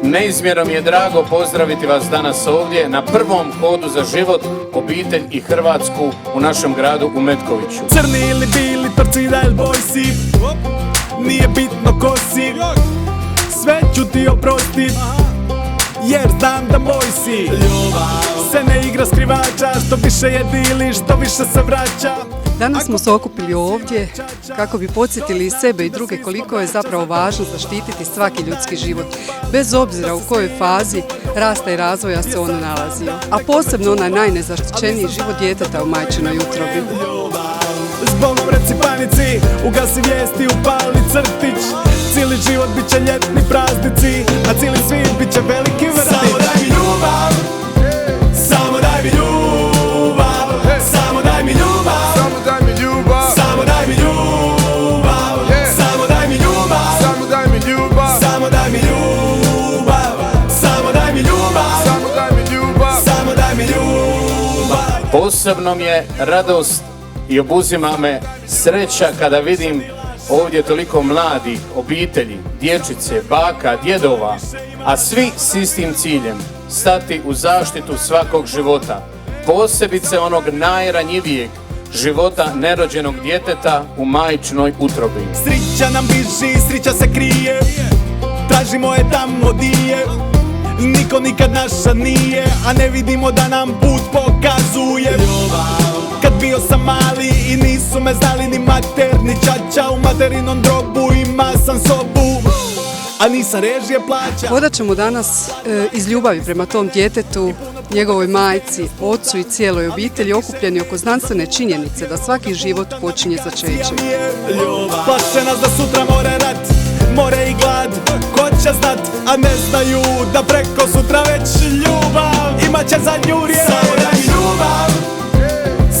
Neizmjerno mi je drago pozdraviti vas danas ovdje na prvom hodu za život, obitelj i Hrvatsku u našem gradu u Metkoviću. Crni ili bili, torcida ili boj si, nije bitno ko si, sve ću ti oprostit, jer znam da moj si. Ljubav se ne igra skrivača, što više je dili, što više se vraća. Danas smo se okupili ovdje kako bi podsjetili i sebe i druge koliko je zapravo važno zaštititi svaki ljudski život, bez obzira u kojoj fazi rasta i razvoja se on nalazio, a posebno onaj najnezaštićeniji život djeteta u majčinoj utrobi. Zbogom reci panici, ugasi vijesti, upali crtić, cijeli život bit će ljetni praznici, a cijeli svijet bit će veliki vrtić. Samo daj mi ljubav, samo daj mi ljubav, samo daj mi ljubav, samo daj mi ljubav, samo daj mi ljubav, samo daj mi ljubav, samo daj mi ljubav, samo daj mi ljubav, samo daj mi ljubav, samo daj mi ljubav, samo daj mi ljubav. Posebno mi je radost i obuzima me sreća kada vidim ovdje toliko mladih obitelji, dječice, baka, djedova, a svi s istim ciljem, stati u zaštitu svakog života, posebice onog najranjivijeg života nerođenog djeteta u majčinoj utrobi. Srića nam biži, srića se krije, tražimo je tamo di je, niko nikad naša nije, a ne vidimo da nam put pokazuje. Kad bio sam mali i nisu me znali ni mater ni čača, u materinom grobu ima sam sobu, a nisam režije plaća. Hodat ćemo danas iz ljubavi prema tom djetetu, njegovoj majci, ocu i cijeloj obitelji okupljeni oko znanstvene činjenice da svaki život počinje začećem. Plaše nas da sutra more rat, more i glad, ko će znat, a ne znaju da preko sutra već ljubav imat će zadnju riječ. Samo daj mi ljubav,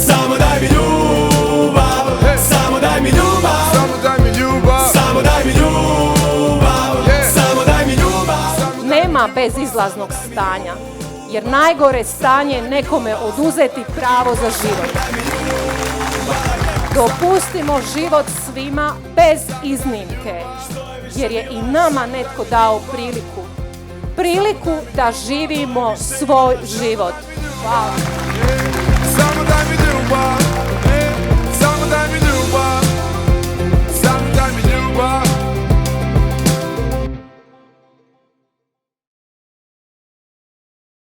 samo daj mi ljubav, samo daj mi ljubav, samo daj mi ljubav, samo daj mi ljubav, samo daj mi ljubav. Nema bezizlaznog stanja, jer najgore stanje je nekome oduzeti pravo za život. Dopustimo život svima bez iznimke, jer je i nama netko dao priliku da živimo svoj život. Hvala.